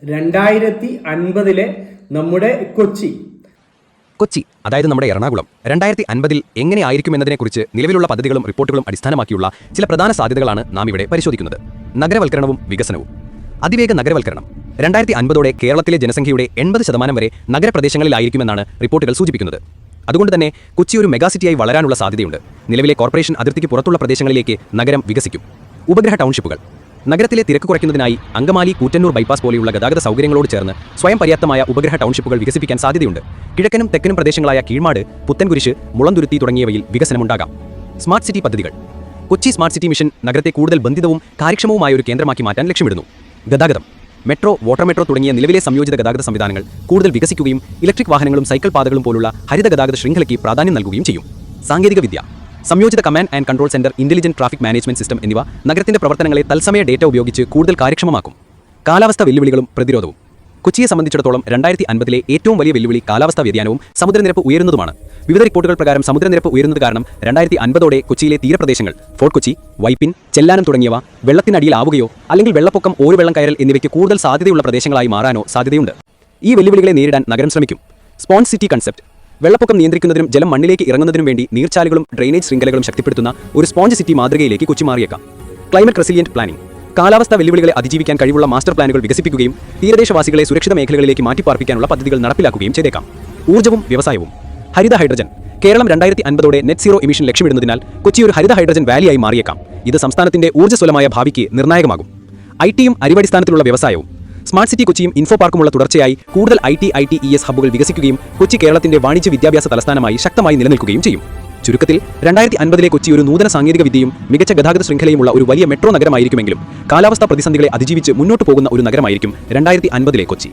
2050 നമ്മുടെ കൊച്ചി, അതായത് നമ്മുടെ എറണാകുളം 2050 എങ്ങനെ ആയിരിക്കുമെന്നതിനെക്കുറിച്ച് നിലവിലുള്ള പദ്ധതികളും റിപ്പോർട്ടുകളും അടിസ്ഥാനമാക്കിയുള്ള ചില പ്രധാന സാധ്യതകളാണ് നാം ഇവിടെ പരിശോധിക്കുന്നത്. നഗരവൽക്കരണവും വികസനവും. അതിവേഗ നഗരവൽക്കരണം 2050 കേരളത്തിലെ ജനസംഖ്യയുടെ 80% വരെ നഗരപ്രദേശങ്ങളിലായിരിക്കുമെന്നാണ് റിപ്പോർട്ടുകൾ സൂചിപ്പിക്കുന്നത്. അതുകൊണ്ട് തന്നെ കൊച്ചി ഒരു മെഗാസിറ്റിയായി വളരാനുള്ള സാധ്യതയുണ്ട്. നിലവിലെ കോർപ്പറേഷൻ അതിർത്തിക്ക് പുറത്തുള്ള പ്രദേശങ്ങളിലേക്ക് നഗരം വികസിക്കും. ഉപഗ്രഹ ടൗൺഷിപ്പുകൾ. നഗരത്തിലെ തിരക്ക് കുറയ്ക്കുന്നതിനായി അങ്കമാലി കൂറ്റന്നൂർ ബൈപ്പാസ് പോലെയുള്ള ഗതാഗത സൗകര്യങ്ങളോട് ചേർന്ന് സ്വയം പര്യാപ്തമായ ഉപഗ്രഹ ടൗൺഷിപ്പുകൾ വികസിപ്പിക്കാൻ സാധ്യതയുണ്ട്. കിഴക്കനും തെക്കനും പ്രദേശങ്ങളായ കീഴ്മാട്, പുത്തൻകുരിശ്, മുളന്തുരുത്തി തുടങ്ങിയവയിൽ വികസനമുണ്ടാകാം. സ്മാർട്ട് സിറ്റി പദ്ധതികൾ. കൊച്ചി സ്മാർട്ട് സിറ്റി മിഷൻ നഗരത്തെ കൂടുതൽ ബന്ധിതവും കാര്യക്ഷമവുമായ ഒരു കേന്ദ്രമാക്കി മാറ്റാൻ ലക്ഷ്യമിടുന്നു. ഗതാഗതം. മെട്രോ, വാട്ടർ മെട്രോ തുടങ്ങിയ നിലവിലെ സംയോജിത ഗതാഗത സംവിധാനങ്ങൾ കൂടുതൽ വികസിക്കുകയും ഇലക്ട്രിക് വാഹനങ്ങളും സൈക്കിൾ പാതകളും പോലുള്ള ഹരിത ഗതാഗത ശൃംഖലയ്ക്ക് പ്രാധാന്യം നൽകുകയും ചെയ്യും. സാങ്കേതികവിദ്യ. സംയോജിത command and control centre, intelligent traffic management system എന്നിവ നഗരത്തിന്റെ പ്രവർത്തനങ്ങളെ തത്സമയ ഡേറ്റ ഉപയോഗിച്ച് കൂടുതൽ കാര്യക്ഷമമാക്കും. കാലാവസ്ഥാ വെല്ലുവിളികളും പ്രതിരോധവും. കൊച്ചിയെ സംബന്ധിച്ചിടത്തോളം 2050 ഏറ്റവും വലിയ വെല്ലുവിളി കാലാവസ്ഥാ വ്യതിയാനവും സമുദ്രനിരപ്പ് ഉയരുന്നതുമാണ്. വിവിധ റിപ്പോർട്ടുകൾ പ്രകാരം സമുദ്രനിരപ്പ് ഉയരുന്നത് കാരണം 2050 കൊച്ചിയിലെ തീരപ്രദേശങ്ങൾ, ഫോർട്ട് കൊച്ചി, വൈപ്പിൻ, ചെല്ലാനം തുടങ്ങിയവ വെള്ളത്തിനടിയിലാവുകയോ അല്ലെങ്കിൽ വെള്ളപ്പൊക്കം, ഓരുവെള്ളം കയറൽ എന്നിവയ്ക്ക് കൂടുതൽ സാധ്യതയുള്ള പ്രദേശങ്ങളായി മാറാനോ സാധ്യതയുണ്ട്. ഈ വെല്ലുവിളികളെ നേരിടാൻ നഗരം ശ്രമിക്കും. Sponge city concept. വെള്ളപ്പൊക്കം നിയന്ത്രിക്കുന്നതിനും ജലം മണ്ണിലേക്ക് ഇറങ്ങുന്നതിനും വേണ്ടി നീർച്ചാലുകളും ഡ്രെയിനേജ് ശൃംഖലകളും ശക്തിപ്പെടുത്തുന്ന ഒരു സ്പോഞ്ച് സിറ്റി മാതൃകയിലേക്ക് കൊച്ചി മാറിയേക്കാം. Climate resilient planning. കാലാവസ്ഥാ വെല്ലുവിളികളെ അതിജീവിക്കാൻ കഴിവുള്ള മാസ്റ്റർ പ്ലാനുകൾ വികസിപ്പിക്കുകയും തീരദേശവാസികളെ സുരക്ഷിത മേഖലകളിലേക്ക് മാറ്റിപ്പാർപ്പിക്കാനുള്ള പദ്ധതികൾ നടപ്പിലാക്കുകയും ചെയ്തേക്കാം. ഊർജ്ജവും വ്യവസായവും. ഹരിത hydrogen. Keralam 2050 net zero emission ലക്ഷ്യമിടുന്നതിനാൽ കൊച്ചി ഒരു ഹരിത ഹൈഡ്രജൻ വാലിയായി മാറിയേക്കാം. ഇത് സംസ്ഥാനത്തിന്റെ ഊർജ്ജസ്വലമായ ഭാവിക്ക് നിർണായകമാകും. ഐടിയും അറിവടിസ്ഥാനത്തിലുള്ള വ്യവസായവും. സ്മാർട്ട് സിറ്റി കൊച്ചിയും ഇൻഫോ പാർക്കുമുള്ള തുടർച്ചയായി കൂടുതൽ ITES ഹബ്ബുകൾ വികസിക്കുകയും കൊച്ചി കേരളത്തിന്റെ വാണിജ്യ വിദ്യാഭ്യാസ തലസ്ഥാനമായി ശക്തമായി നിലനിൽക്കുകയും ചെയ്യും. ചുരുക്കത്തിൽ 2050 കൊച്ചി ഒരു നൂതന സാങ്കേതിക വിദ്യയും മികച്ച ഗതാഗത ശൃംഖലയുമുള്ള ഒരു വലിയ മെട്രോ നഗരമായിരിക്കുമെങ്കിലും കാലാവസ്ഥാ പ്രതിസന്ധികളെ അതിജീവിച്ച് മുന്നോട്ട് പോകുന്ന ഒരു നഗരമായിരിക്കും 2050 കൊച്ചി.